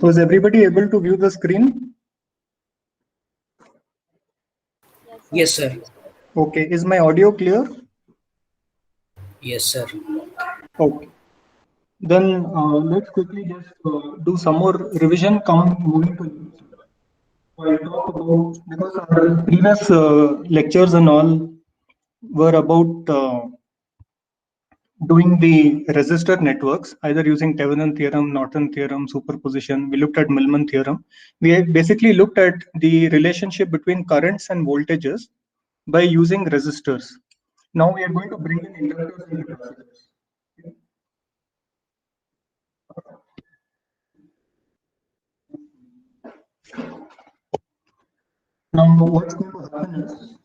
So is everybody able to view the screen? Yes, sir. Okay. Is my audio clear? Yes, sir. Okay. Then let's quickly just do some more revision. Moving to I'll talk about, because our previous lectures and all were about doing the resistor networks, either using Thevenin theorem, Norton theorem, superposition. We looked at Millman theorem. We basically looked at the relationship between currents and voltages by using resistors. Now we are going to bring in inductors and capacitors. Now what's going to happen is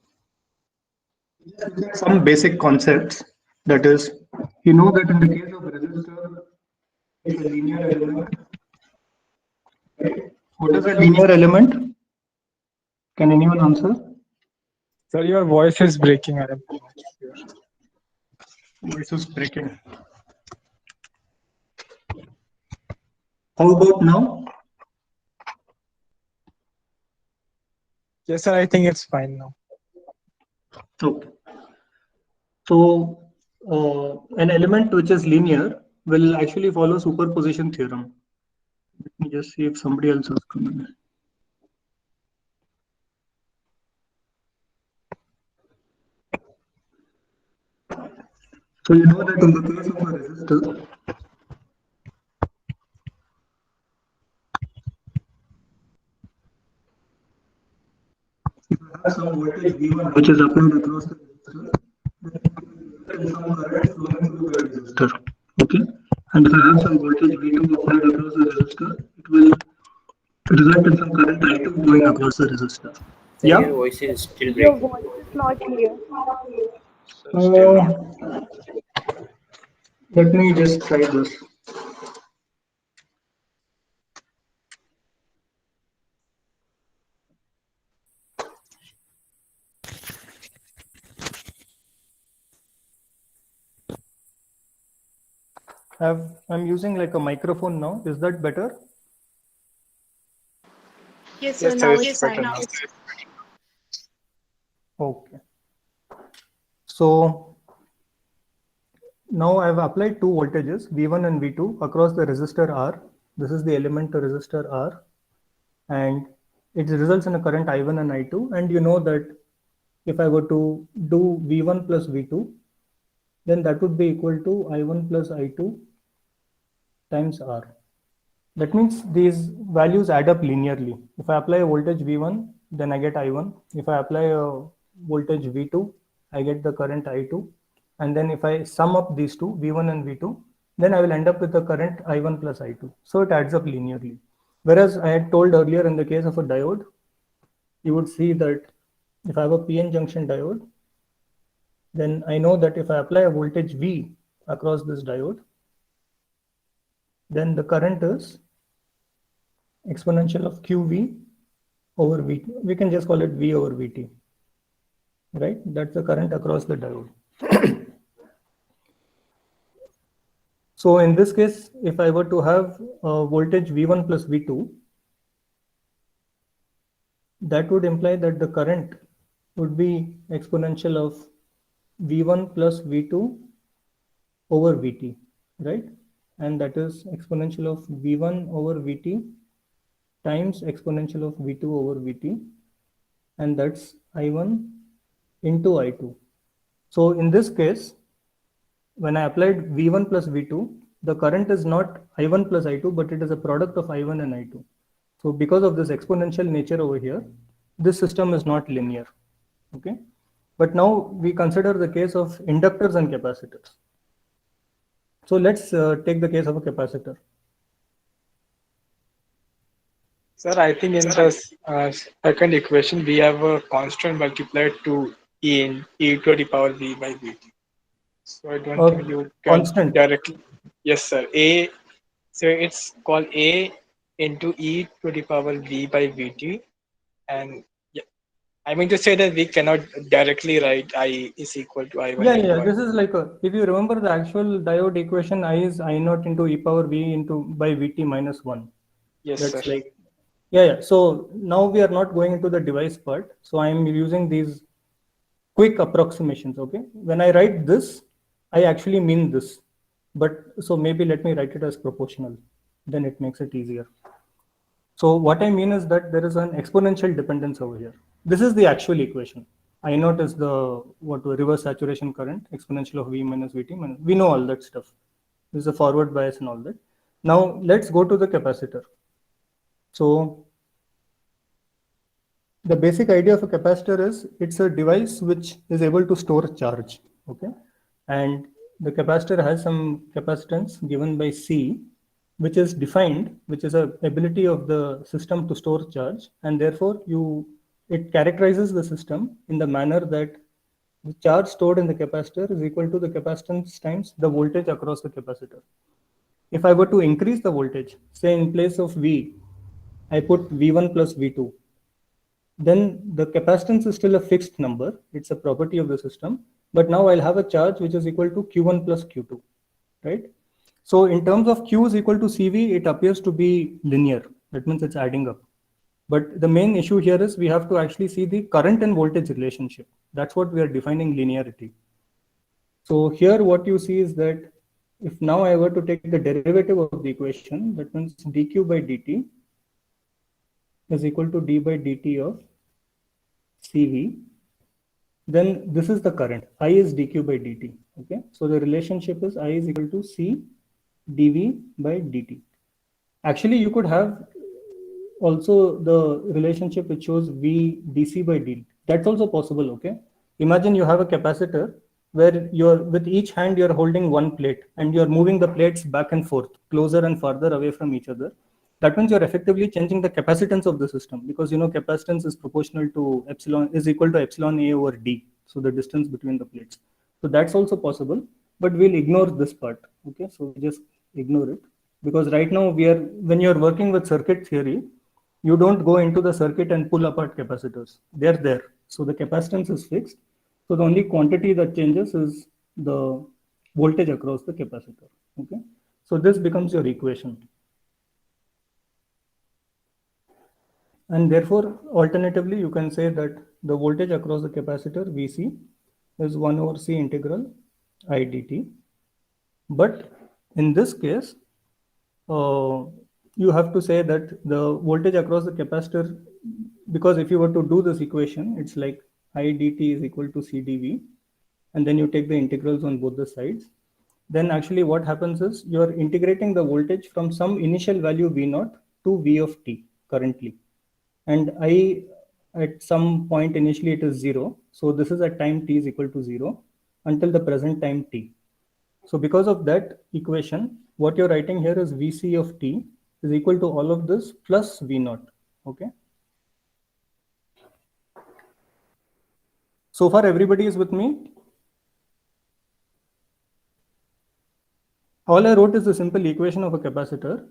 some basic concepts. That is, you know that in the case of resistor, it's a linear element. What is a linear element? Can anyone answer? Sir, your voice is breaking. I am not sure. Voice is breaking. How about now? Yes, sir. I think it's fine now. Okay. So an element which is linear will actually follow superposition theorem. Let me just see if somebody else has come in. So you know that in the case of a resistor, if you have some voltage V1 which is applied across the resistor, there is some current flowing through the resistor. Okay. And if I have some voltage V2 applied across the resistor, it will result in some current I2 going across the resistor. Sir, Yeah. your voice is still Your breaking. voice is not clear. Still not. Let me just try this. I'm using like a microphone now. Is that better? Yes, Yes, sir. sir. Now It's it's better fine. now. Okay. So now I've applied two voltages, V1 and V2, across the resistor R. This is the element to resistor R. And it results in a current I1 and I2. And you know that if I were to do V1 plus V2, then that would be equal to I1 plus I2 times R. That means these values add up linearly. If I apply a voltage V1, then I get I1. If I apply a voltage V2, I get the current I2. And then if I sum up these two, V1 and V2, then I will end up with the current I1 plus I2. So it adds up linearly. Whereas I had told earlier in the case of a diode, you would see that if I have a PN junction diode, then I know that if I apply a voltage V across this diode, then the current is exponential of QV over VT. We can just call it V over VT, right? That's the current across the diode. So in this case, if I were to have voltage V1 plus V2, that would imply that the current would be exponential of V1 plus V2 over VT, right? And that is exponential of V1 over VT times exponential of V2 over VT, and that's I1 into I2. So in this case, when I applied V1 plus V2, the current is not I1 plus I2, but it is a product of I1 and I2. So because of this exponential nature over here, this system is not linear. Okay. But now we consider the case of inductors and capacitors. So let's take the case of a capacitor. Sir, I think in the second equation, we have a constant multiplied to e in e to the power v by vt. So I don't think you can Constant. directly. Yes, sir. So it's called a into e to the power v by vt, and yeah, I mean to say that we cannot directly write I is equal to I1 Yeah, into yeah. I2. This is like if you remember the actual diode equation, I is I naught into e power v into by vt minus 1. Yes, That's sir. like, yeah. So now we are not going into the device part. So I'm using these quick approximations. Okay. When I write this, I actually mean this. But so maybe let me write it as proportional. Then it makes it easier. So what I mean is that there is an exponential dependence over here. This is the actual equation. I naught is the reverse saturation current, exponential of V minus Vt minus. We know all that stuff. This is a forward bias and all that. Now let's go to the capacitor. So the basic idea of a capacitor is it's a device which is able to store charge. Okay, and the capacitor has some capacitance given by C, which is defined, which is a ability of the system to store charge, and therefore it characterizes the system in the manner that the charge stored in the capacitor is equal to the capacitance times the voltage across the capacitor. If I were to increase the voltage, say in place of V, I put V1 plus V2, then the capacitance is still a fixed number. It's a property of the system. But now I'll have a charge which is equal to Q1 plus Q2, right? So in terms of Q is equal to CV, it appears to be linear. That means it's adding up. But the main issue here is we have to actually see the current and voltage relationship. That's what we are defining linearity. So here what you see is that if now I were to take the derivative of the equation, that means dq by dt is equal to d by dt of CV, then this is the current. I is dq by dt. Okay, so the relationship is I is equal to C dV by dt. Actually, you could have also the relationship which shows V dc by dt. That's also possible. Okay, imagine you have a capacitor where you're with each hand you're holding one plate and you're moving the plates back and forth, closer and farther away from each other. That means you're effectively changing the capacitance of the system, because you know capacitance is proportional to epsilon, is equal to epsilon A over D, so the distance between the plates. So that's also possible, but we'll ignore this part. Okay, so we just ignore it, because right now when you're working with circuit theory, you don't go into the circuit and pull apart capacitors. They're there, so the capacitance is fixed. So the only quantity that changes is the voltage across the capacitor. Okay, so this becomes your equation. And therefore, alternatively, you can say that the voltage across the capacitor Vc is 1 over C integral I dt. But in this case, you have to say that the voltage across the capacitor, because if you were to do this equation, it's like I dt is equal to C dV, and then you take the integrals on both the sides. Then actually what happens is you're integrating the voltage from some initial value V0 to V of t currently. And I at some point initially it is 0. So this is at time t is equal to 0 until the present time t. So because of that equation, what you're writing here is Vc of t is equal to all of this plus V0. Okay. So far everybody is with me? All I wrote is a simple equation of a capacitor.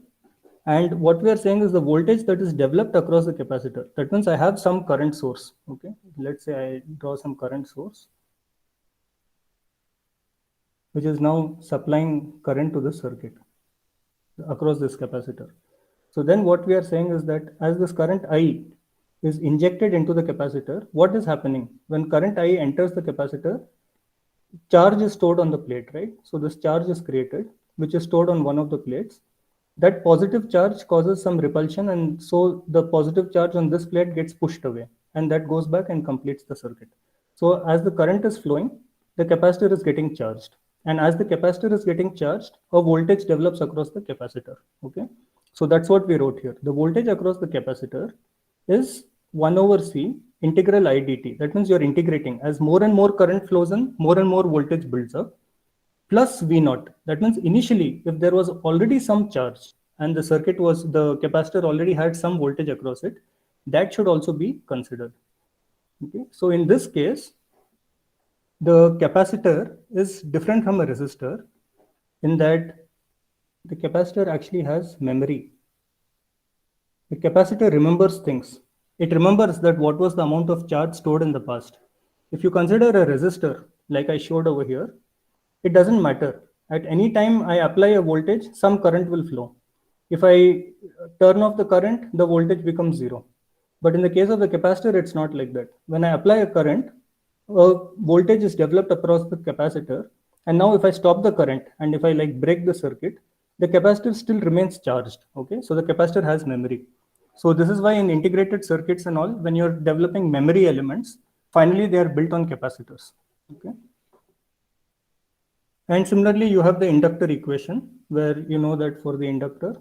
And what we are saying is the voltage that is developed across the capacitor. That means I have some current source. Okay, let's say I draw some current source, which is now supplying current to the circuit across this capacitor. So then what we are saying is that as this current I is injected into the capacitor, what is happening? When current I enters the capacitor, charge is stored on the plate, right? So this charge is created, which is stored on one of the plates. That positive charge causes some repulsion, and so the positive charge on this plate gets pushed away, and that goes back and completes the circuit. So as the current is flowing, the capacitor is getting charged, and as the capacitor is getting charged, a voltage develops across the capacitor. Okay, so that's what we wrote here. The voltage across the capacitor is 1 over C integral I dt. That means you're integrating. As more and more current flows in, more and more voltage builds up, plus V0. That means initially, if there was already some charge and the capacitor already had some voltage across it, that should also be considered. Okay. So in this case, the capacitor is different from a resistor in that the capacitor actually has memory. The capacitor remembers things. It remembers that what was the amount of charge stored in the past. If you consider a resistor, like I showed over here, it doesn't matter. At any time I apply a voltage, some current will flow. If I turn off the current, the voltage becomes 0. But in the case of the capacitor, it's not like that. When I apply a current, a voltage is developed across the capacitor. And now if I stop the current and if I like break the circuit, the capacitor still remains charged. Okay, so the capacitor has memory. So this is why in integrated circuits and all, when you're developing memory elements, finally they are built on capacitors. Okay. And similarly, you have the inductor equation where you know that for the inductor,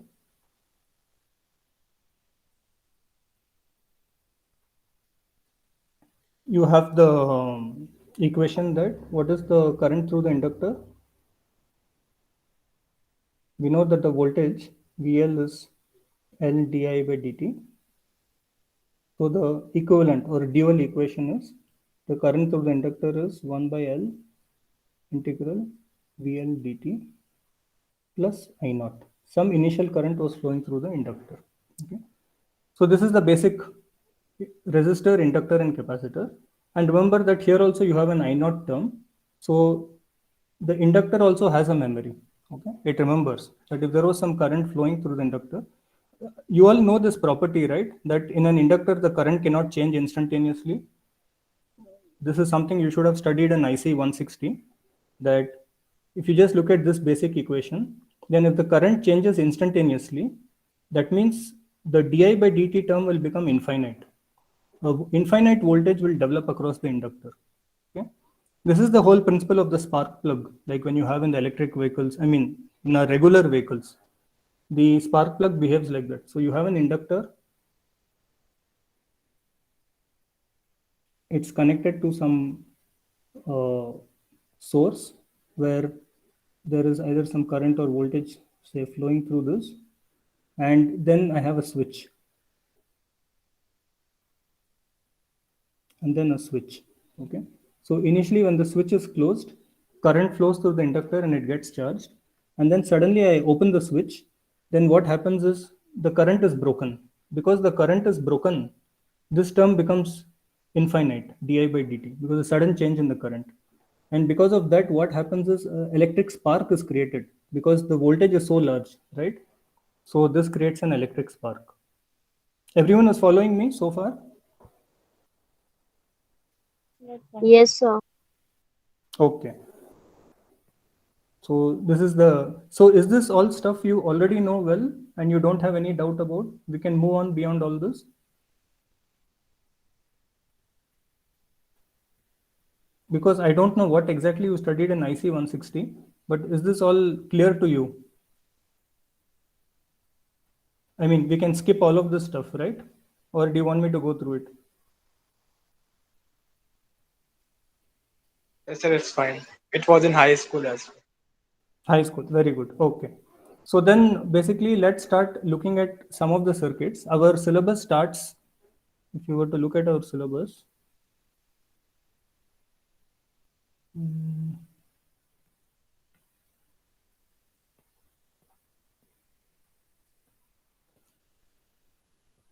you have the equation that what is the current through the inductor? We know that the voltage VL is L di by dt. So the equivalent or dual equation is the current through the inductor is 1 by L integral VL dt plus I naught. Some initial current was flowing through the inductor. Okay. So this is the basic resistor, inductor, and capacitor. And remember that here also you have an I naught term. So the inductor also has a memory. Okay, it remembers that if there was some current flowing through the inductor, you all know this property, right? That in an inductor the current cannot change instantaneously. This is something you should have studied in IC 160. That if you just look at this basic equation, then if the current changes instantaneously, that means the di by dt term will become infinite. Infinite voltage will develop across the inductor. Okay, this is the whole principle of the spark plug. Like when you have in the electric vehicles, I mean in our regular vehicles, the spark plug behaves like that. So you have an inductor, it's connected to some source where there is either some current or voltage, say, flowing through this, and then I have a switch, and then a switch. Okay, so initially when the switch is closed, current flows through the inductor and it gets charged, and then suddenly I open the switch. Then what happens is the current is broken. Because the current is broken, this term becomes infinite, di by dt, because a sudden change in the current. And because of that, what happens is electric spark is created because the voltage is so large, right? So this creates an electric spark. Everyone is following me so far? Yes, sir. Okay. So this is the, so is this all stuff you already know well and you don't have any doubt about? We can move on beyond all this. Because I don't know what exactly you studied in IC 160, but is this all clear to you? I mean, we can skip all of this stuff, right? Or do you want me to go through it? Yes, sir, it's fine. It was in high school as well. High school, very good. Okay. So then basically let's start looking at some of the circuits. Our syllabus starts, if you were to look at our syllabus,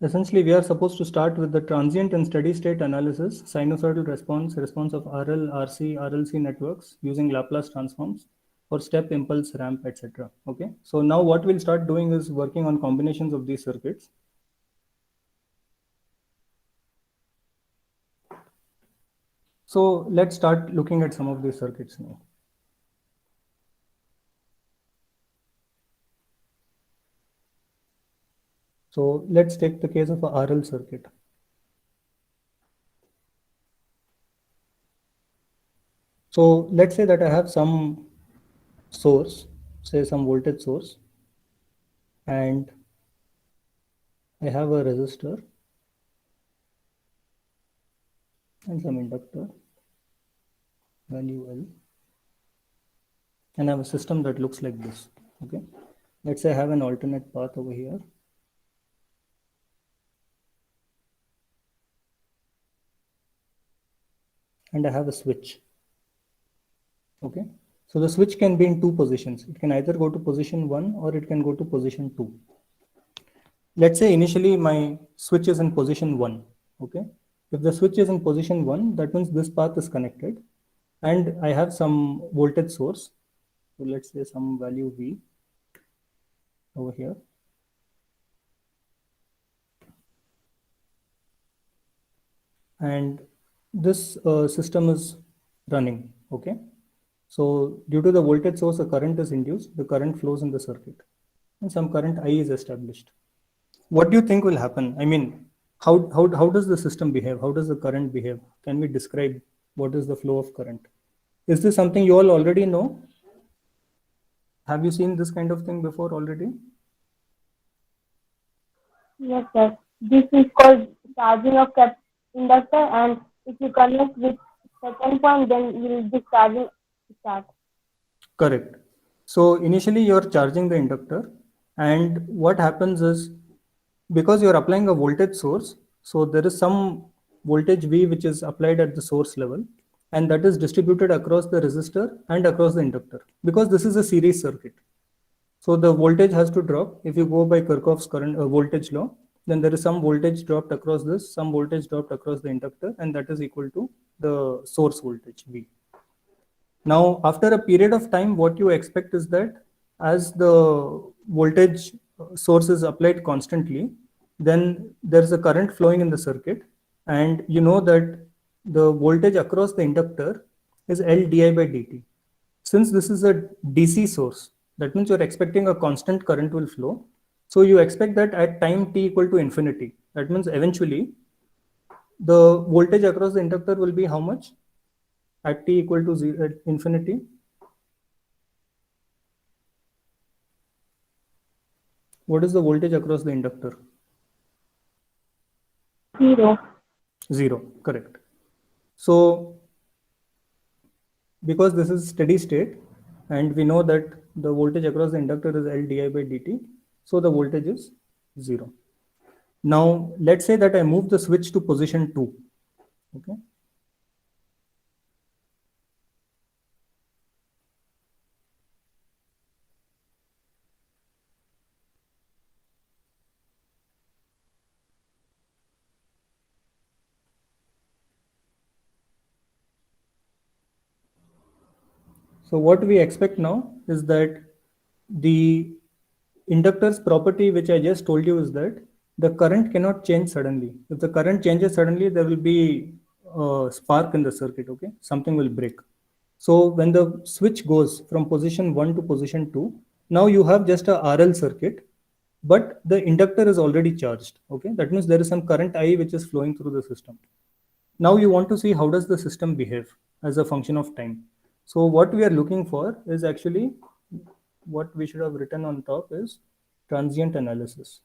essentially we are supposed to start with the transient and steady state analysis, sinusoidal response, response of RL, RC, RLC networks using Laplace transforms for step, impulse, ramp, etc. Okay. So now what we'll start doing is working on combinations of these circuits. So let's start looking at some of these circuits now. So let's take the case of a RL circuit. So let's say that I have some source, say some voltage source, and I have a resistor and some inductor, value L, and I have a system that looks like this. Okay, let's say I have an alternate path over here. And I have a switch. Okay, so the switch can be in two positions. It can either go to position 1 or it can go to position 2. Let's say initially my switch is in position 1. Okay, if the switch is in position 1, that means this path is connected and I have some voltage source. So let's say some value V over here. and this system is running, okay? So due to the voltage source, a current is induced, the current flows in the circuit, and some current I is established. What do you think will happen? I mean, how does the system behave? How does the current behave? Can we describe what is the flow of current? Is this something you all already know? Have you seen this kind of thing before already? Yes, sir. This is called charging of inductor, and if you connect with second point, then will be charging start. Correct. So initially you're charging the inductor, and what happens is, because you're applying a voltage source, so there is some voltage V which is applied at the source level, and that is distributed across the resistor and across the inductor, because this is a series circuit. So the voltage has to drop. If you go by Kirchhoff's current voltage law, then there is some voltage dropped across this, some voltage dropped across the inductor, and that is equal to the source voltage V. Now, after a period of time, what you expect is that as the voltage source is applied constantly, then there's a current flowing in the circuit, and you know that the voltage across the inductor is L di by dt. Since this is a DC source, that means you're expecting a constant current will flow. So you expect that at time t equal to infinity, that means eventually the voltage across the inductor will be how much? At t equal to zero, at infinity. What is the voltage across the inductor? 0. 0, correct. So because this is steady state, and we know that the voltage across the inductor is L di by dt, so the voltage is 0. Now let's say that I move the switch to position 2, okay? So what we expect now is that the inductor's property, which I just told you, is that the current cannot change suddenly. If the current changes suddenly, there will be a spark in the circuit, okay? Something will break. So when the switch goes from position 1 to position 2, now you have just a RL circuit, but the inductor is already charged, okay? That means there is some current I which is flowing through the system. Now you want to see how does the system behave as a function of time. So what we are looking for is actually, what we should have written on top is transient analysis.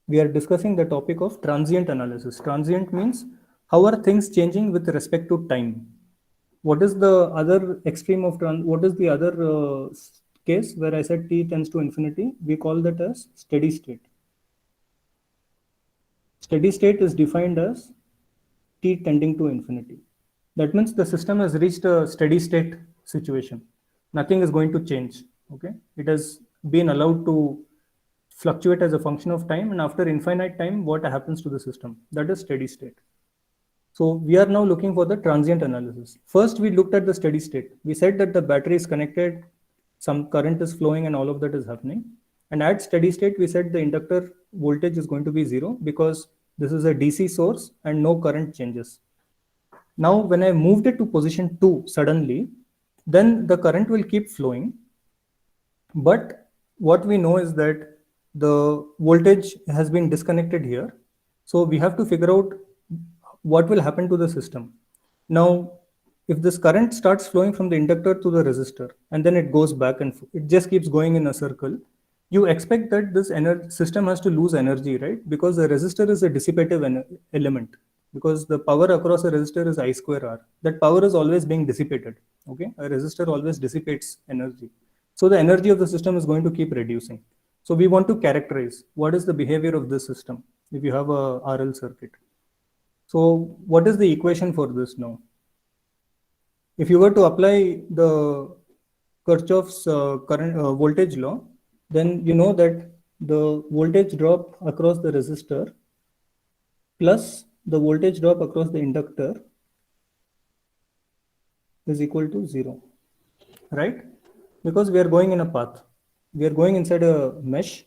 We are discussing the topic of transient analysis. Transient means how are things changing with respect to time. What is the other extreme of what is the other case where I said t tends to infinity? We call that as steady state. Steady state is defined as t tending to infinity. That means the system has reached a steady state situation. Nothing is going to change. Okay, it has been allowed to fluctuate as a function of time, and after infinite time, what happens to the system? That is steady state. So we are now looking for the transient analysis. First, we looked at the steady state. We said that the battery is connected, some current is flowing, and all of that is happening. And at steady state, we said the inductor voltage is going to be 0 because this is a DC source and no current changes. Now, when I moved it to position 2 suddenly, then the current will keep flowing. But what we know is that the voltage has been disconnected here. So we have to figure out what will happen to the system. Now, if this current starts flowing from the inductor to the resistor, and then it goes back and it just keeps going in a circle, you expect that this system has to lose energy, right? Because the resistor is a dissipative element. Because the power across a resistor is I square R. That power is always being dissipated. Okay, a resistor always dissipates energy. So the energy of the system is going to keep reducing. So we want to characterize what is the behavior of this system if you have a RL circuit. So what is the equation for this now? If you were to apply the Kirchhoff's current voltage law, then you know that the voltage drop across the resistor plus the voltage drop across the inductor is equal to 0, right? Because we are going in a path. We are going inside a mesh,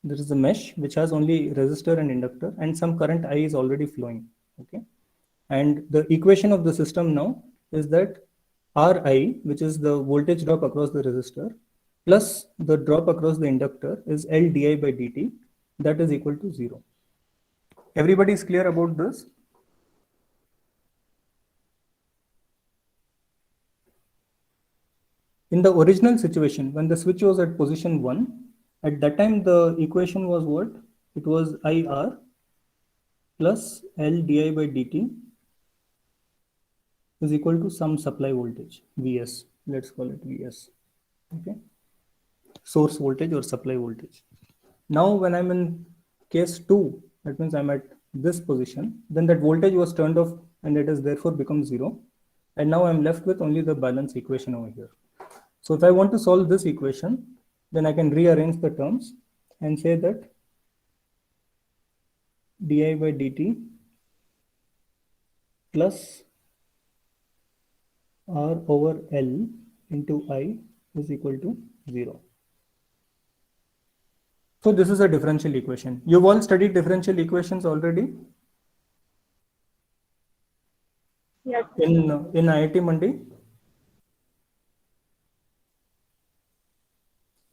There is a mesh which has only resistor and inductor, and some current I is already flowing. Okay. And the equation of the system now is that Ri, which is the voltage drop across the resistor, plus the drop across the inductor is L di by dt, that is equal to 0. Everybody is clear about this? In the original situation, when the switch was at position 1, at that time the equation was what? It was IR plus L di by dt is equal to some supply voltage, Vs. Let's call it Vs. Okay. Source voltage or supply voltage. Now when I'm in case 2, that means I'm at this position, then that voltage was turned off and it has therefore become 0. And now I'm left with only the balance equation over here. So if I want to solve this equation, then I can rearrange the terms and say that di by dt plus R over L into I is equal to 0. So this is a differential equation. You've all studied differential equations already Yes. in IIT Mandi.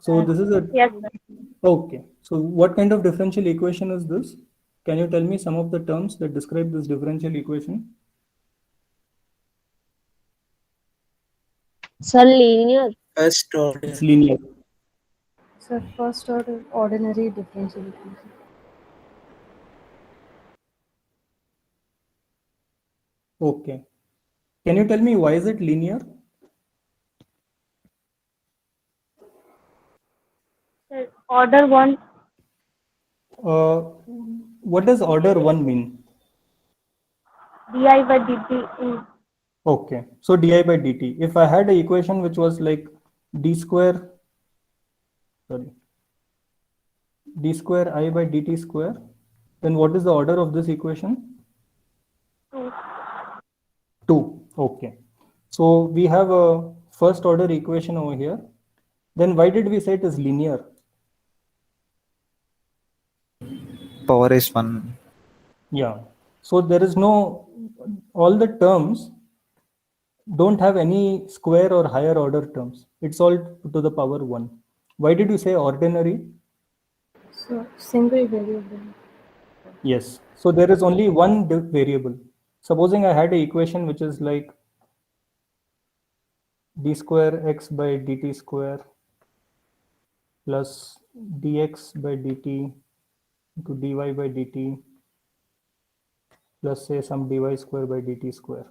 So this is a Yes, sir. okay. So what kind of differential equation is this? Can you tell me some of the terms that describe this differential equation? Sir, linear. First order. It's linear. Sir, first order ordinary differential equation. Okay. Can you tell me why is it linear? Sir, order 1. What does order 1 mean? Di by dt in Okay, so di by dt. If I had an equation which was like d square I by dt square, then what is the order of this equation? 2. 2. Okay. So we have a first order equation over here. Then why did we say it is linear? Power is 1. Yeah. So there is no, all the terms don't have any square or higher order terms. It's all to the power 1. Why did you say ordinary? So single variable. Yes. So there is only one variable. Supposing I had an equation which is like d square x by dt square plus dx by dt into dy by dt plus say some dy square by dt square.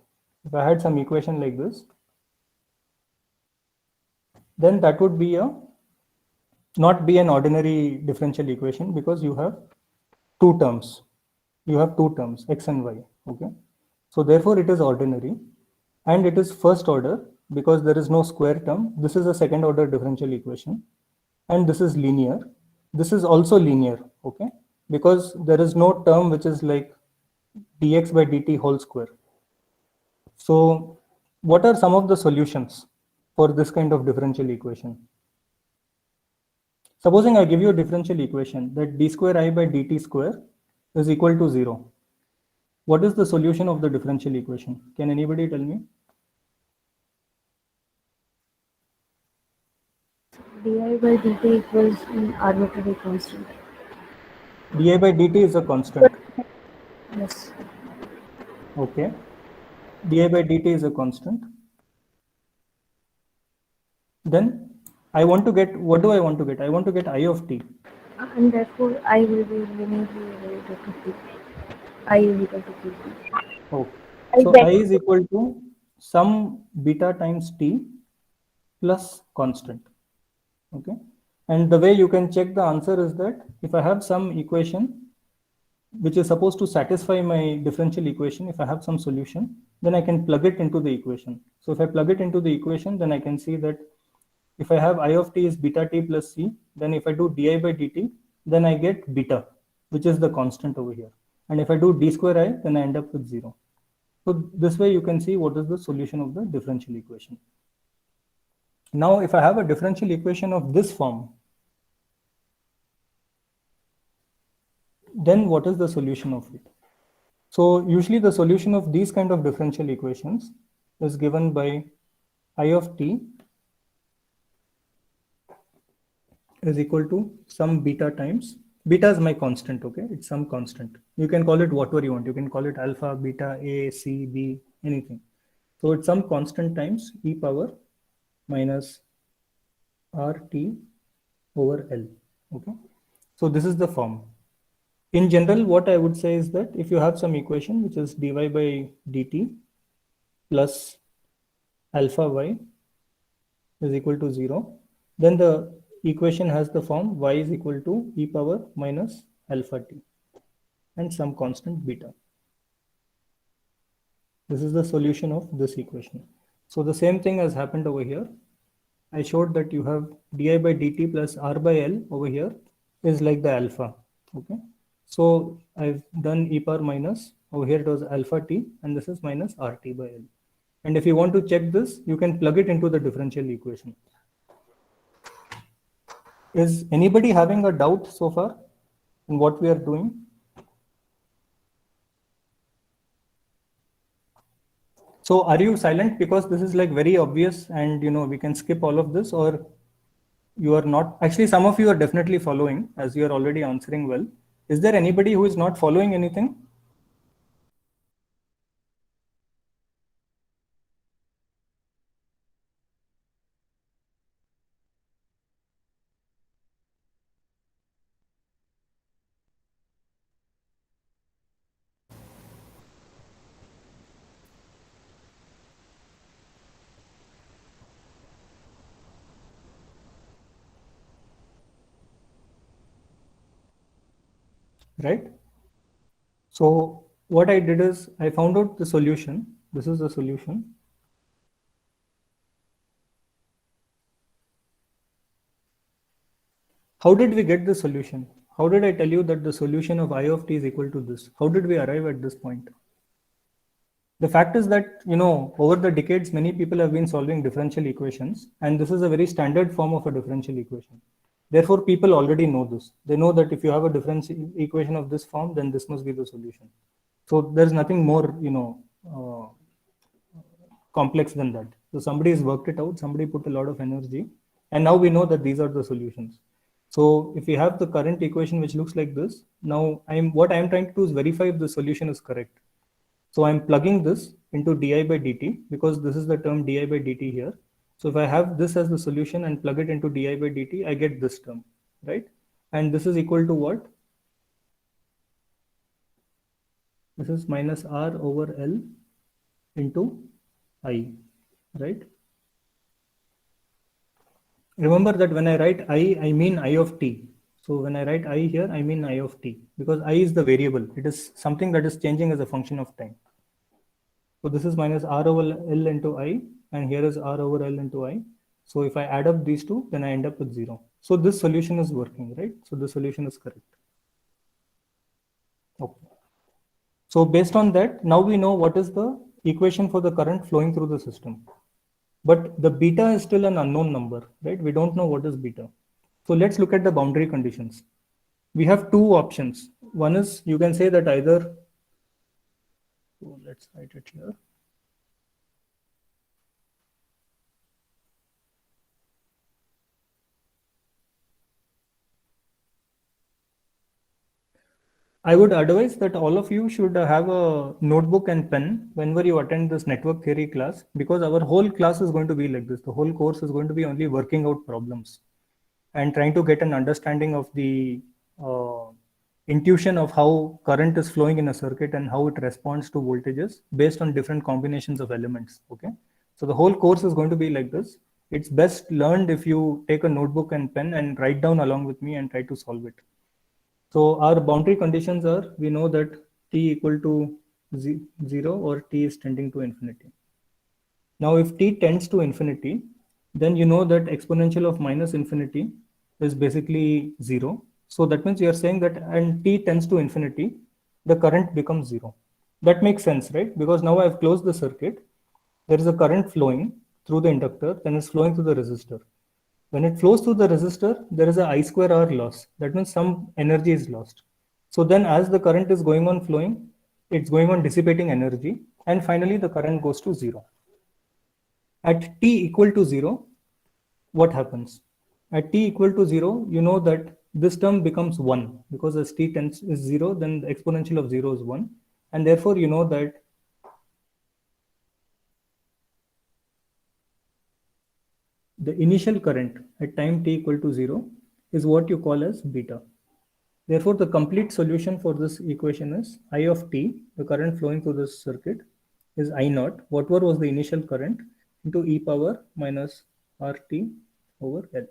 If I had some equation like this, then that would be not be an ordinary differential equation because you have two terms. You have two terms, x and y. Okay. So therefore it is ordinary and it is first order because there is no square term. This is a second order differential equation and this is linear. This is also linear. Okay. Because there is no term which is like dx by dt whole square. So what are some of the solutions for this kind of differential equation? Supposing I give you a differential equation that d square I by dt square is equal to 0. What is the solution of the differential equation? Can anybody tell me? Di by dt equals an arbitrary constant. Di by dt is a constant. Yes. Okay. Di by dt is a constant. Then I want to get, what do I want to get? I want to get I of t. And therefore I will be linearly related to t. I is equal to t. Okay. So I is equal to some beta times t plus constant. Okay. And the way you can check the answer is that if I have some equation which is supposed to satisfy my differential equation, if I have some solution, then I can plug it into the equation. So if I plug it into the equation, then I can see that if I have I of t is beta t plus c, then if I do di by dt, then I get beta, which is the constant over here. And if I do d square I, then I end up with 0. So this way you can see what is the solution of the differential equation. Now, if I have a differential equation of this form, then what is the solution of it? So usually the solution of these kind of differential equations is given by I of t is equal to some beta times. Beta is my constant, okay? It's some constant. You can call it whatever you want. You can call it alpha, beta, A, C, B, anything. So it's some constant times e power minus RT over L, okay? So this is the form. In general, what I would say is that if you have some equation which is dy by dt plus alpha y is equal to 0, then the equation has the form y is equal to e power minus alpha t and some constant beta. This is the solution of this equation. So the same thing has happened over here. I showed that you have di by dt plus r by L over here is like the alpha, okay? So I've done e power minus, over here it was alpha t, and this is minus RT by L. And if you want to check this, you can plug it into the differential equation. Is anybody having a doubt so far in what we are doing? So are you silent because this is like very obvious and we can skip all of this, or you are not? Actually, some of you are definitely following as you are already answering well. Is there anybody who is not following anything? Right? So what I did is I found out the solution. This is the solution. How did we get the solution? How did I tell you that the solution of I of t is equal to this? How did we arrive at this point? The fact is that, over the decades, many people have been solving differential equations, and this is a very standard form of a differential equation. Therefore, people already know this. They know that if you have a differential equation of this form, then this must be the solution. So there's nothing more, complex than that. So somebody has worked it out, somebody put a lot of energy, and now we know that these are the solutions. So if we have the current equation which looks like this, now what I'm trying to do is verify if the solution is correct. So I'm plugging this into di by dt because this is the term di by dt here. So if I have this as the solution and plug it into di by dt, I get this term, right? And this is equal to what? This is minus r over L into I, right? Remember that when I write I mean I of t. So when I write I here, I mean I of t because I is the variable. It is something that is changing as a function of time. So this is minus r over L into I, and here is r over L into I. So if I add up these two, then I end up with 0. So this solution is working, right? So the solution is correct. Okay. So based on that, now we know what is the equation for the current flowing through the system. But the beta is still an unknown number, right? We don't know what is beta. So let's look at the boundary conditions. We have two options. One is you can say that either, so let's write it here. I would advise that all of you should have a notebook and pen whenever you attend this network theory class, because our whole class is going to be like this. The whole course is going to be only working out problems and trying to get an understanding of the intuition of how current is flowing in a circuit and how it responds to voltages based on different combinations of elements. Okay, so the whole course is going to be like this. It's best learned if you take a notebook and pen and write down along with me and try to solve it. So our boundary conditions are, we know that t equal to 0 or t is tending to infinity. Now if t tends to infinity, then you know that exponential of minus infinity is basically 0. So that means you are saying that and t tends to infinity, the current becomes 0. That makes sense, right? Because now I've closed the circuit. There is a current flowing through the inductor, then it's flowing through the resistor. When it flows through the resistor, there is a I square R loss. That means some energy is lost. So then as the current is going on flowing, it's going on dissipating energy, and finally the current goes to 0. At t equal to 0, what happens? At t equal to 0, you know that this term becomes 1, because as t tends is 0, then the exponential of 0 is 1, and therefore you know that the initial current at time t equal to 0 is what you call as beta. Therefore, the complete solution for this equation is I of t, the current flowing through this circuit, is I naught, whatever was the initial current, into e power minus RT over L.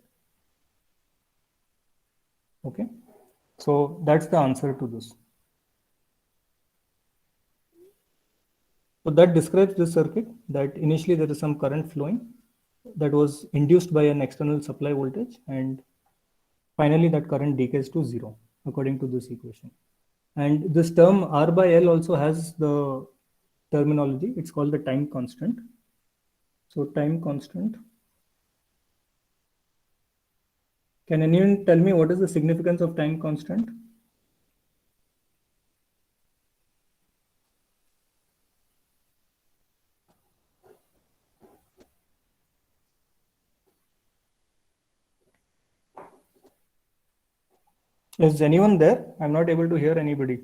Okay, so that's the answer to this. So that describes this circuit, that initially there is some current flowing that was induced by an external supply voltage, and finally that current decays to 0 according to this equation. And this term R by L also has the terminology. It's called the time constant. So time constant. Can anyone tell me what is the significance of time constant? Is anyone there? I'm not able to hear anybody.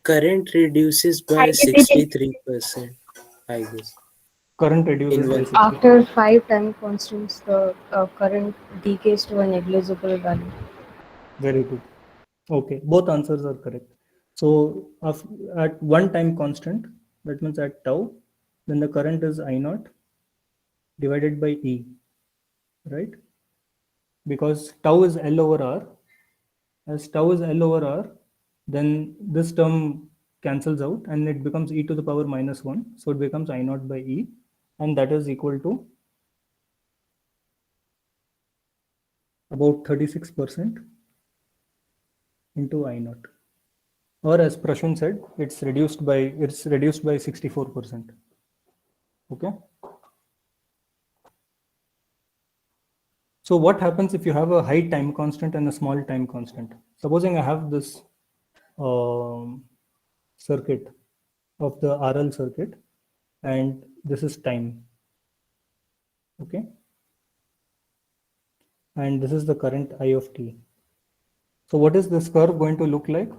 Current reduces by 63%, I guess. Current reduces In by one- 60. After 5 time constants, the current decays to a negligible value. Very good. Okay, both answers are correct. So at one time constant, that means at tau, then the current is I naught divided by E, right? Because tau is L over R. As tau is L over R, then this term cancels out and it becomes e to the power minus 1. So it becomes I naught by E, and that is equal to about 36% into I naught. Or as Prashun said, it's reduced by 64%. Okay. So what happens if you have a high time constant and a small time constant? Supposing I have this circuit of the RL circuit, and this is time. Okay. And this is the current I of t. So what is this curve going to look like?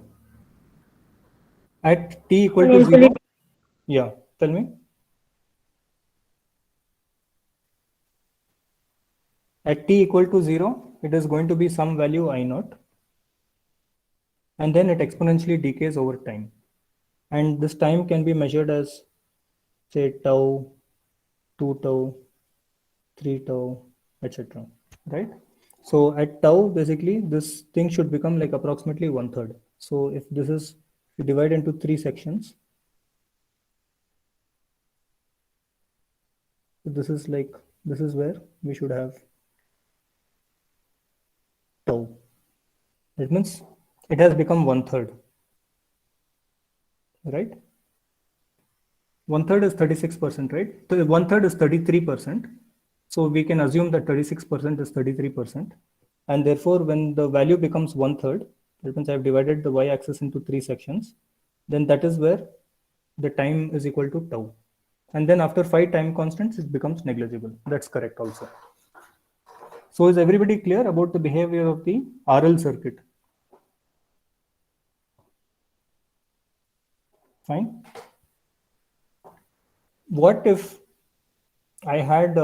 At t equal to 0. Yeah, tell me. At t equal to 0, it is going to be some value I naught. And then it exponentially decays over time. And this time can be measured as, say, tau, 2 tau, 3 tau, etc. Right? So at tau, basically, this thing should become like approximately 1/3. So if this is, you divide into 3 sections, this is where we should have tau. That means it has become 1/3, right? 1/3 is 36%, right? So 1/3 is 33%. So we can assume that 36% is 33%. And therefore, when the value becomes 1/3, that means I've divided the y-axis into 3 sections, then that is where the time is equal to tau. And then after 5 time constants, it becomes negligible. That's correct also. So is everybody clear about the behavior of the RL circuit? Fine. What if I had,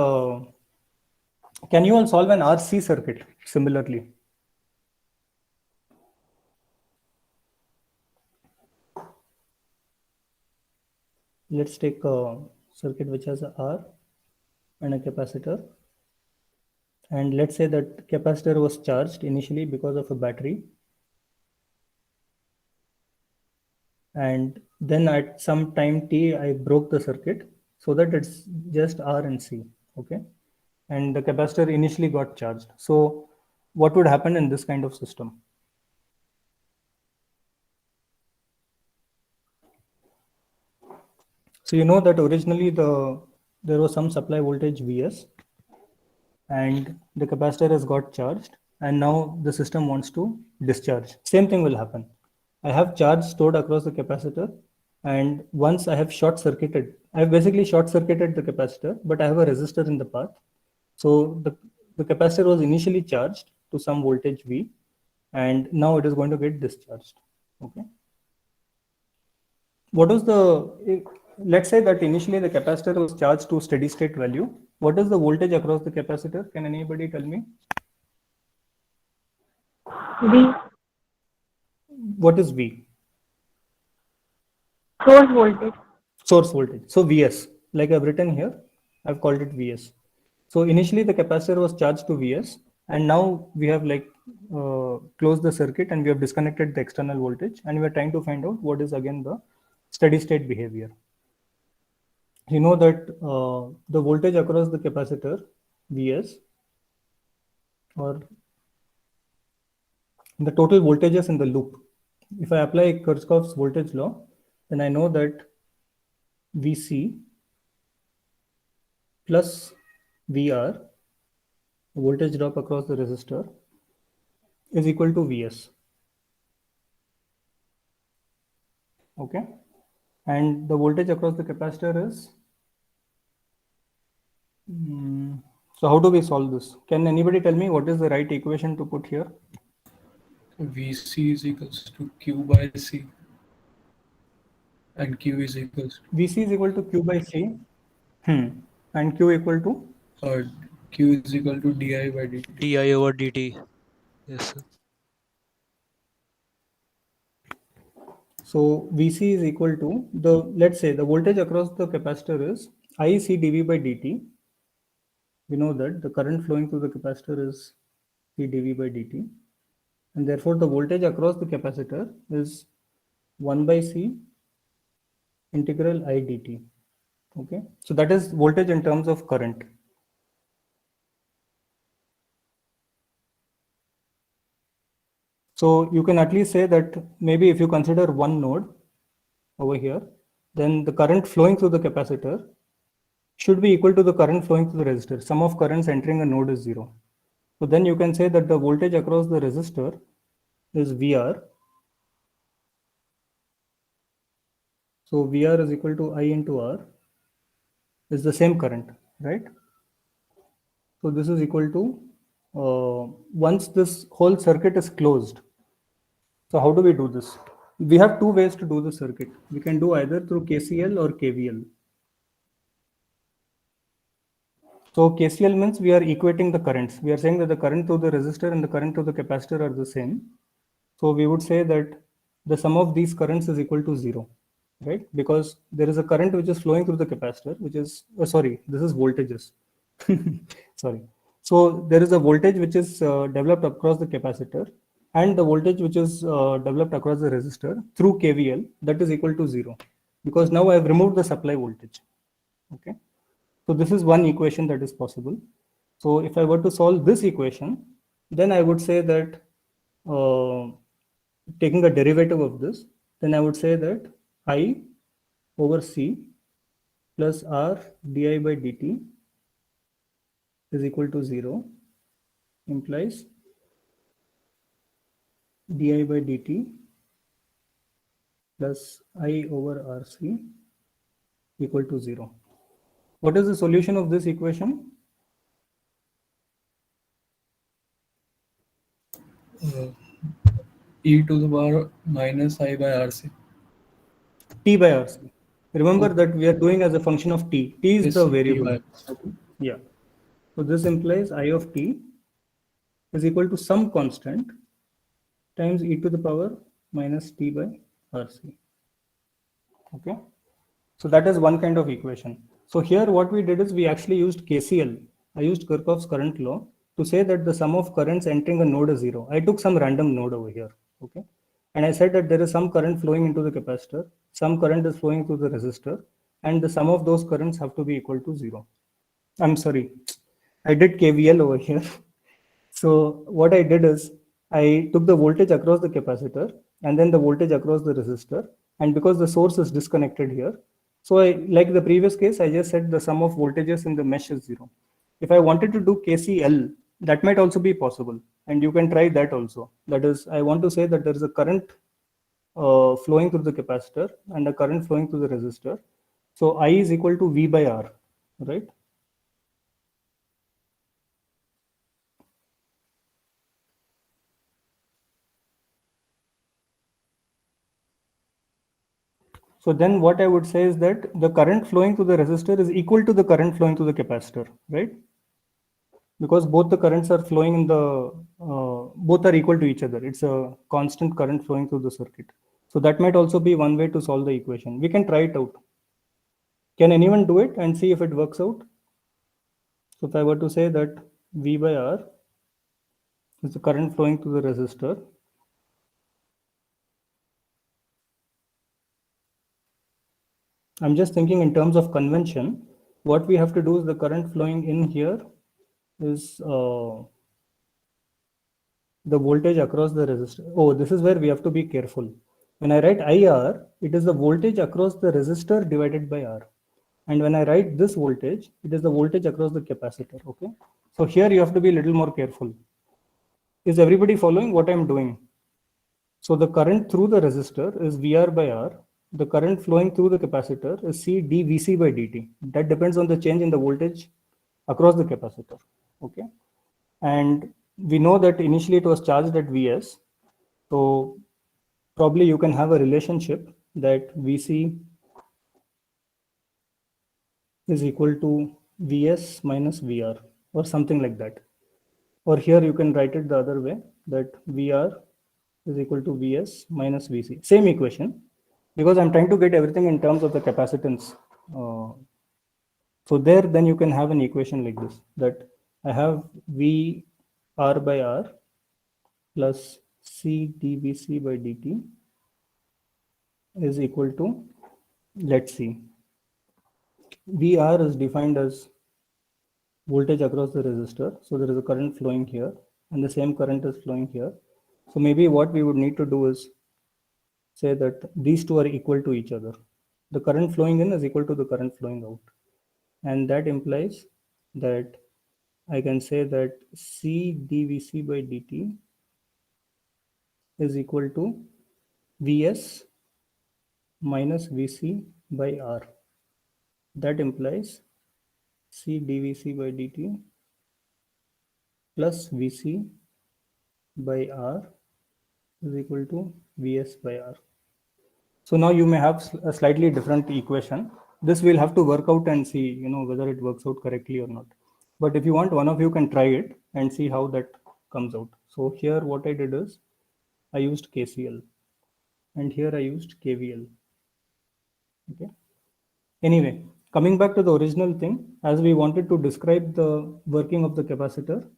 can you all solve an RC circuit similarly? Let's take a circuit which has a R and a capacitor. And let's say that capacitor was charged initially because of a battery. And then at some time t, I broke the circuit so that it's just R and C, okay? And the capacitor initially got charged. So what would happen in this kind of system? So you know that originally there was some supply voltage Vs, and the capacitor has got charged, and now the system wants to discharge. Same thing will happen. I have charge stored across the capacitor, and once I have short circuited, I have basically short circuited the capacitor, but I have a resistor in the path. So the capacitor was initially charged to some voltage V, and now it is going to get discharged. Okay. What was the, let's say that initially the capacitor was charged to steady state value. What is the voltage across the capacitor? Can anybody tell me? V. What is V? Source voltage. Source voltage. So Vs, like I've written here, I've called it Vs. So initially the capacitor was charged to Vs, and now we have like closed the circuit and we have disconnected the external voltage, and we are trying to find out what is again the steady state behavior. You know that the voltage across the capacitor Vs, or the total voltages in the loop. If I apply Kirchhoff's voltage law, then I know that Vc plus Vr, voltage drop across the resistor, is equal to Vs. Okay, and the voltage across the capacitor is. So how do we solve this? Can anybody tell me what is the right equation to put here? Vc is equals to Q by C, and Q is equals Vc is equal to Q by C, and Q equal to? to Q is equal to di by dt. di over dt. Yes, sir. So Vc is equal to let's say the voltage across the capacitor is I C dV by dt. We know that the current flowing through the capacitor is C dV by dt, and therefore the voltage across the capacitor is 1 by C integral I dt. Okay, so that is voltage in terms of current. So you can at least say that maybe if you consider one node over here, then the current flowing through the capacitor should be equal to the current flowing through the resistor. Sum of currents entering a node is 0. So then you can say that the voltage across the resistor is VR. So VR is equal to I into R, is the same current, right? So this is equal to, once this whole circuit is closed. So how do we do this? We have two ways to do the circuit. We can do either through KCL or KVL. So KCL means we are equating the currents. We are saying that the current through the resistor and the current through the capacitor are the same. So we would say that the sum of these currents is equal to 0, right? Because there is a current which is flowing through the capacitor, which is, this is voltages. Sorry. So there is a voltage which is developed across the capacitor, and the voltage which is developed across the resistor through KVL, that is equal to 0, because now I have removed the supply voltage. Okay. So this is one equation that is possible. So if I were to solve this equation, then I would say that taking a derivative of this, then I would say that I over C plus R di by dt is equal to 0 implies di by dt plus I over RC equal to 0. What is the solution of this equation? E to the power minus I by RC. T by RC. Remember that we are doing as a function of T. T is Yes, the T variable. by- Yeah. So this implies I of T is equal to some constant times e to the power minus T by RC. Okay. So that is one kind of equation. So here what we did is we actually used KCL. I used Kirchhoff's current law to say that the sum of currents entering a node is 0. I took some random node over here. Okay. And I said that there is some current flowing into the capacitor, some current is flowing through the resistor, and the sum of those currents have to be equal to 0. I'm sorry, I did KVL over here. So what I did is I took the voltage across the capacitor and then the voltage across the resistor, and because the source is disconnected here, so like the previous case, I just said the sum of voltages in the mesh is 0. If I wanted to do KCL, that might also be possible. and you can try that also. That is, I want to say that there is a current flowing through the capacitor and a current flowing through the resistor. So I is equal to V by R, right? So then what I would say is that the current flowing through the resistor is equal to the current flowing through the capacitor, right? Because both the currents are flowing in the, both are equal to each other. It's a constant current flowing through the circuit. So that might also be one way to solve the equation. We can try it out. Can anyone do it and see if it works out? So if I were to say that V by R is the current flowing through the resistor, I'm just thinking in terms of convention. What we have to do is the current flowing in here is the voltage across the resistor. Oh, this is where we have to be careful. When I write IR, it is the voltage across the resistor divided by R. And when I write this voltage, it is the voltage across the capacitor. Okay. So here you have to be a little more careful. Is everybody following what I'm doing? So the current through the resistor is VR by R. The current flowing through the capacitor is C dVC by dt. That depends on the change in the voltage across the capacitor. Okay. And we know that initially it was charged at Vs. So probably you can have a relationship that Vc is equal to Vs minus Vr or something like that. Or here you can write it the other way, that Vr is equal to Vs minus Vc. Same equation, because I'm trying to get everything in terms of the capacitance. So there, then you can have an equation like this, that I have V R by R plus C dVc by dt is equal to, let's see, VR is defined as voltage across the resistor. So there is a current flowing here and the same current is flowing here. So maybe what we would need to do is say that these two are equal to each other. The current flowing in is equal to the current flowing out. And that implies that I can say that C dVc by dt is equal to Vs minus Vc by R. That implies C dVc by dt plus Vc by R is equal to Vs by R. So now you may have a slightly different equation. This we'll have to work out and see, whether it works out correctly or not. But if you want, one of you can try it and see how that comes out. So here what I did is I used KCL and here I used KVL. Okay. Anyway, coming back to the original thing, as we wanted to describe the working of the capacitor,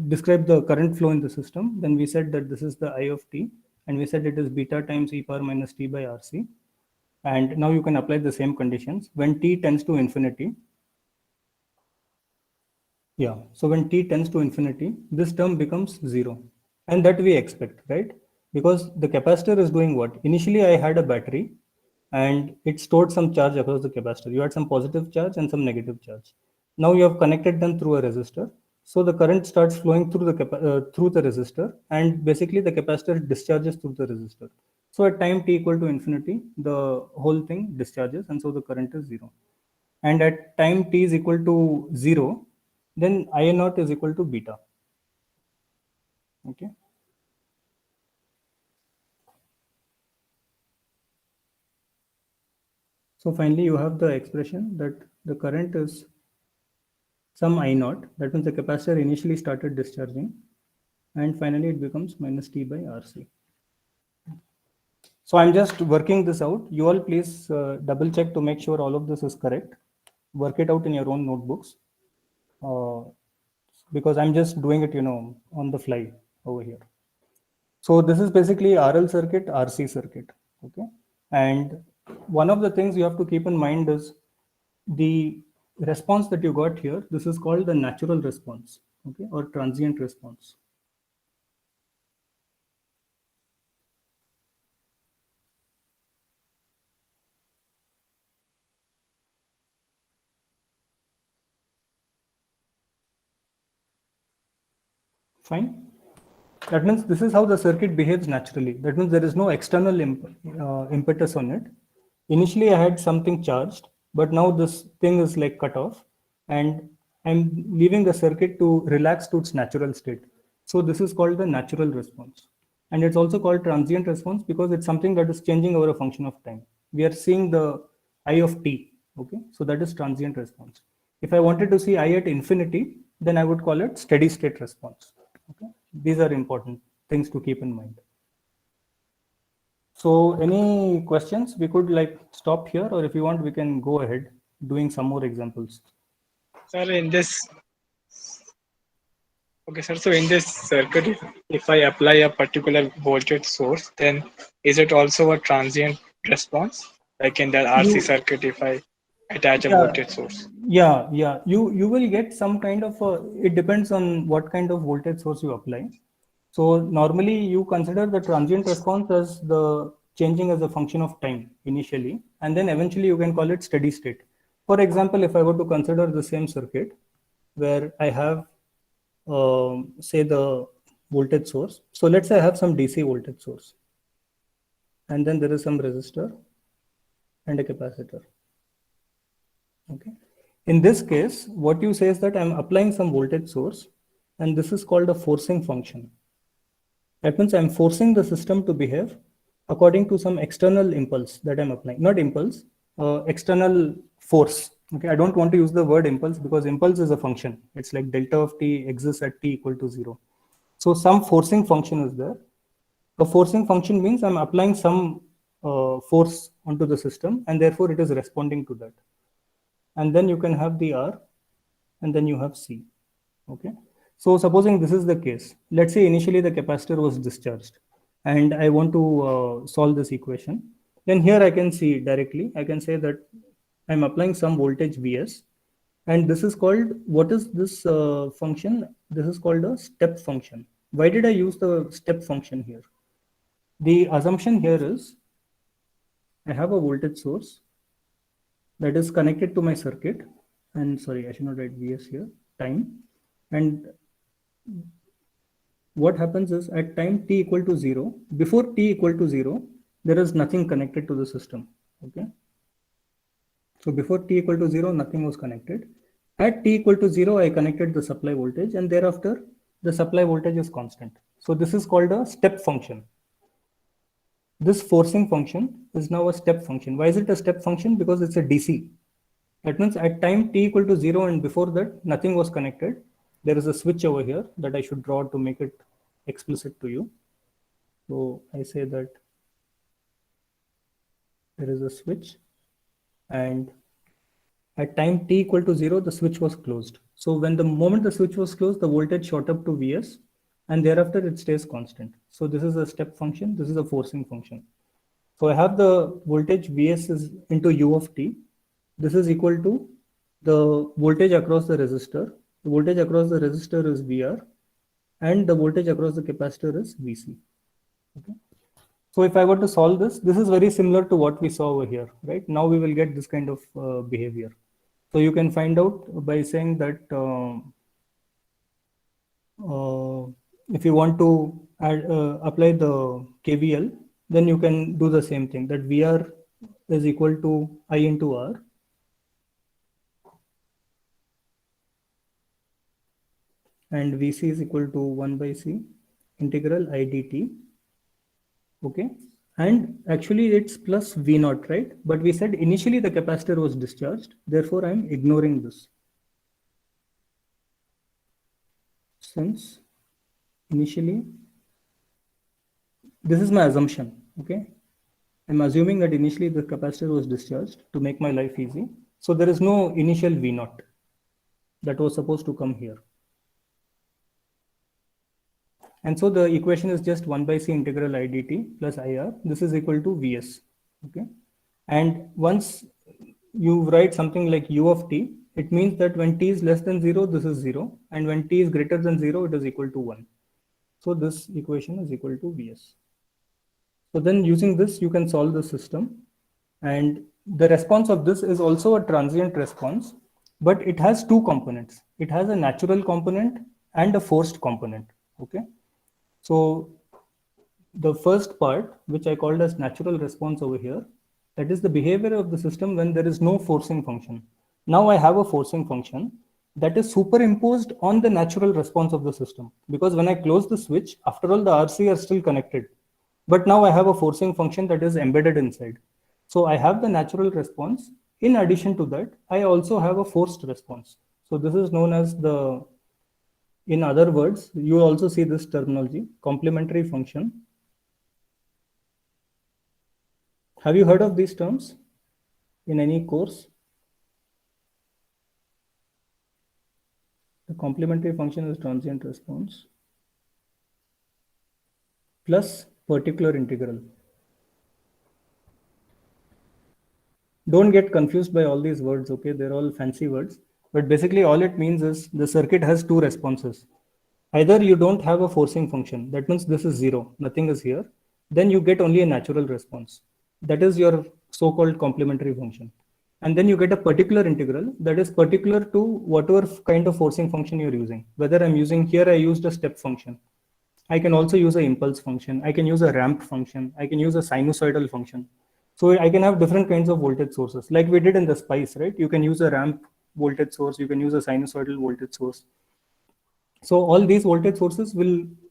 describe the current flow in the system, then we said that this is the I of t, and we said it is beta times e power minus t by RC. And now you can apply the same conditions. When t tends to infinity, so when t tends to infinity, this term becomes 0. And that we expect, right? Because the capacitor is doing what? Initially, I had a battery and it stored some charge across the capacitor. You had some positive charge and some negative charge. Now you have connected them through a resistor. So the current starts flowing through the resistor, and basically the capacitor discharges through the resistor. So at time t equal to infinity, the whole thing discharges, and so the current is 0. And at time t is equal to 0, then I naught is equal to beta. Okay. So finally, you have the expression that the current is some I naught. That means the capacitor initially started discharging, and finally it becomes minus t by RC. So I'm just working this out. You all please double check to make sure all of this is correct. Work it out in your own notebooks, because I'm just doing it, on the fly over here. So this is basically RL circuit, RC circuit. Okay. And one of the things you have to keep in mind is the response that you got here. This is called the natural response, okay, or transient response. Fine. That means this is how the circuit behaves naturally. That means there is no external impetus on it. Initially, I had something charged, but now this thing is like cut off, and I'm leaving the circuit to relax to its natural state. So this is called the natural response. And it's also called transient response because it's something that is changing over a function of time. We are seeing the I of t, okay? So that is transient response. If I wanted to see I at infinity, then I would call it steady state response, okay? These are important things to keep in mind. So any questions? We could like stop here, or if you want, we can go ahead doing some more examples. Sir, in this, okay, sir. So in this circuit, if I apply a particular voltage source, then is it also a transient response? Like in that RC circuit, if I attach a voltage source. Yeah. You will get some kind of it depends on what kind of voltage source you apply. So normally you consider the transient response as the changing as a function of time initially, and then eventually you can call it steady state. For example, if I were to consider the same circuit where I have say the voltage source. So let's say I have some DC voltage source, and then there is some resistor and a capacitor. Okay. In this case, what you say is that I'm applying some voltage source, and this is called a forcing function. That means I'm forcing the system to behave according to some external impulse that I'm applying. Not impulse, external force. Okay, I don't want to use the word impulse because impulse is a function. It's like delta of t exists at t equal to 0. So some forcing function is there. A forcing function means I'm applying some force onto the system, and therefore it is responding to that. And then you can have the R, and then you have C. Okay. So supposing this is the case, let's say initially the capacitor was discharged, and I want to solve this equation. Then here I can see directly, I can say that I'm applying some voltage Vs, and this is called, what is this function? This is called a step function. Why did I use the step function here? The assumption here is I have a voltage source that is connected to my circuit, and sorry, I should not write Vs here, time. And what happens is at time t equal to 0, before t equal to 0, there is nothing connected to the system. Okay. So before t equal to 0, nothing was connected. At t equal to 0, I connected the supply voltage, and thereafter the supply voltage is constant. So this is called a step function. This forcing function is now a step function. Why is it a step function? Because it's a DC. That means at time t equal to 0 and before that nothing was connected. There is a switch over here that I should draw to make it explicit to you. So I say that there is a switch, and at time t equal to 0, the switch was closed. So when the moment the switch was closed, the voltage shot up to Vs, and thereafter it stays constant. So this is a step function. This is a forcing function. So I have the voltage Vs is into U of t. This is equal to the voltage across the resistor. The voltage across the resistor is Vr, and the voltage across the capacitor is Vc. Okay. So if I were to solve this, this is very similar to what we saw over here, right? Now we will get this kind of behavior. So you can find out by saying that if you want to apply the KVL, then you can do the same thing, that VR is equal to I into R. And Vc is equal to 1 by C integral I dt. Okay. And actually it's plus V naught, right? But we said initially the capacitor was discharged. Therefore, I'm ignoring this. Since initially, this is my assumption. Okay. I'm assuming that initially the capacitor was discharged to make my life easy. So there is no initial V naught that was supposed to come here. And so the equation is just 1 by C integral I dt plus IR. This is equal to Vs. Okay. And once you write something like U of t, it means that when t is less than 0, this is 0. And when t is greater than 0, it is equal to 1. So this equation is equal to Vs. So then using this, you can solve the system. And the response of this is also a transient response, but it has two components. It has a natural component and a forced component. Okay. So the first part, which I called as natural response over here, that is the behavior of the system when there is no forcing function. Now I have a forcing function that is superimposed on the natural response of the system, because when I close the switch, after all, the RC are still connected. But now I have a forcing function that is embedded inside. So I have the natural response. In addition to that, I also have a forced response. So this is known as the, in other words, you also see this terminology, complementary function. Have you heard of these terms in any course? The complementary function is transient response plus particular integral. Don't get confused by all these words, okay? They're all fancy words. But basically all it means is the circuit has two responses. Either you don't have a forcing function, that means this is zero, nothing is here. Then you get only a natural response. That is your so-called complementary function. And then you get a particular integral that is particular to whatever kind of forcing function you're using. Whether I'm using here, I used a step function. I can also use an impulse function. I can use a ramp function. I can use a sinusoidal function. So I can have different kinds of voltage sources, like we did in the SPICE, right? You can use a ramp voltage source. You can use a sinusoidal voltage source. So all these voltage sources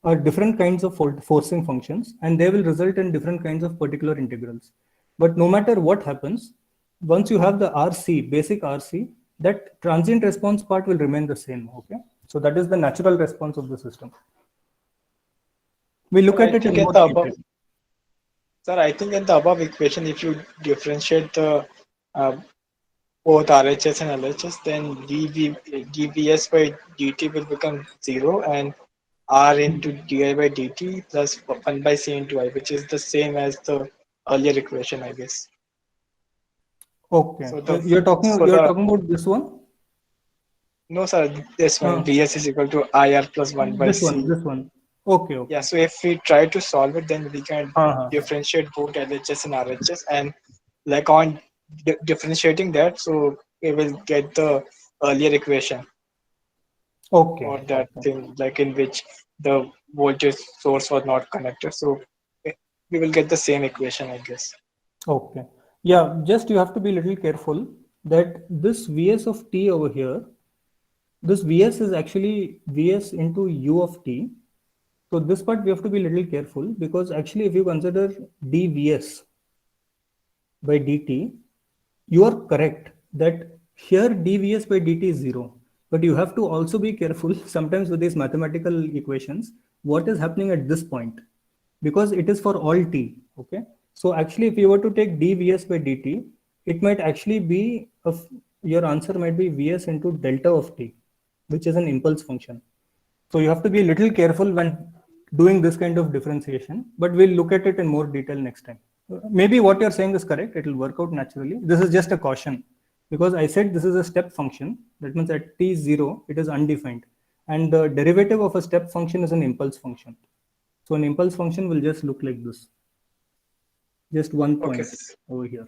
are different kinds of forcing functions, and they will result in different kinds of particular integrals. But no matter what happens, once you have the RC, basic RC, that transient response part will remain the same. Okay, so that is the natural response of the system. We look at it in more detail. Sir, I think in the above equation, if you differentiate the both RHS and LHS, then dVs by dt will become 0, and R into di by dt plus 1 by C into I, which is the same as the earlier equation, I guess. Okay, So you're talking about this one? No, sir, this one, Vs is equal to IR plus 1 by C. This one. Okay. Yeah, so if we try to solve it, then we can differentiate both LHS and RHS, and like on differentiating that, so we will get the earlier equation. Okay. Or that thing, like in which the voltage source was not connected. So we will get the same equation, I guess. Okay. Yeah, just you have to be a little careful that this Vs of t over here, this Vs is actually Vs into u of t. So this part we have to be a little careful, because actually if you consider dVs by dt, you are correct that here dVs by dt is 0. But you have to also be careful sometimes with these mathematical equations, what is happening at this point, because it is for all t. Okay. So actually if you were to take dVs by dt, it might actually be, your answer might be Vs into delta of t, which is an impulse function. So you have to be a little careful when doing this kind of differentiation, but we'll look at it in more detail next time. Maybe what you're saying is correct. It will work out naturally. This is just a caution, because I said this is a step function. That means at t is 0, it is undefined. And the derivative of a step function is an impulse function. So an impulse function will just look like this. Just one point over here.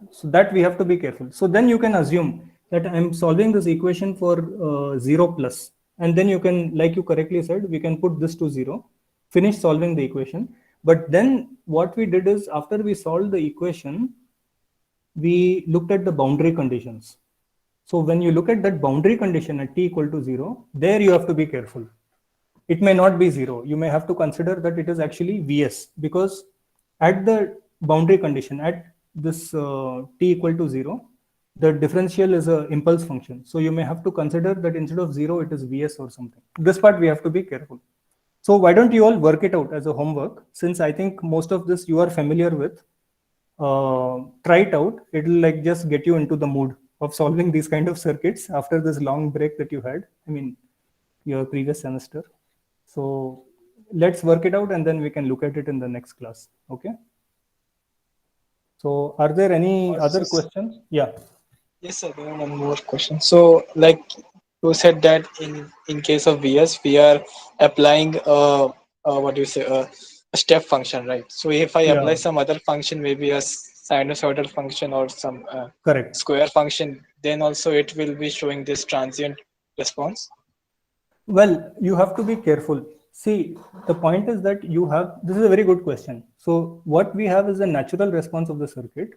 So that we have to be careful. So then you can assume that I'm solving this equation for 0 plus. And then you can, like you correctly said, we can put this to 0, finish solving the equation. But then what we did is, after we solved the equation, we looked at the boundary conditions. So when you look at that boundary condition at t equal to 0, there you have to be careful. It may not be 0. You may have to consider that it is actually Vs, because at the boundary condition, at this t equal to 0, the differential is an impulse function. So you may have to consider that instead of 0, it is Vs or something. This part we have to be careful. So why don't you all work it out as a homework, since I think most of this you are familiar with. Try it out. It will like just get you into the mood of solving these kind of circuits after this long break that you had. I mean, your previous semester. So let's work it out and then we can look at it in the next class. Okay. So are there any other questions? Yeah. Yes, sir. There are one more question. So like you said that in case of Vs, we are applying a step function, right? So if I apply some other function, maybe a sinusoidal function or some correct square function, then also it will be showing this transient response. Well, you have to be careful. See, the point is that you have, this is a very good question. So what we have is the natural response of the circuit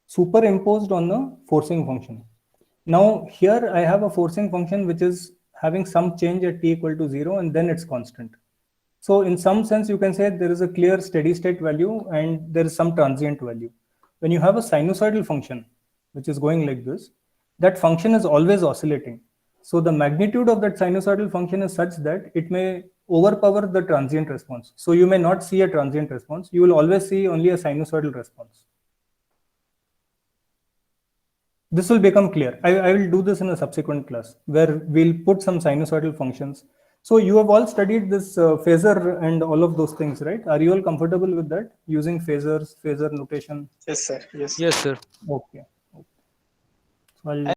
superimposed on the forcing function. Now here I have a forcing function which is having some change at t equal to 0 and then it's constant. So in some sense you can say there is a clear steady state value and there is some transient value. When you have a sinusoidal function which is going like this, that function is always oscillating. So the magnitude of that sinusoidal function is such that it may overpower the transient response. So you may not see a transient response. You will always see only a sinusoidal response. This will become clear. I will do this in a subsequent class where we'll put some sinusoidal functions. So you have all studied this phasor and all of those things, right? Are you all comfortable with that? Using phasors, phasor notation? Yes, sir. Yes. Yes, sir. Okay. So I'll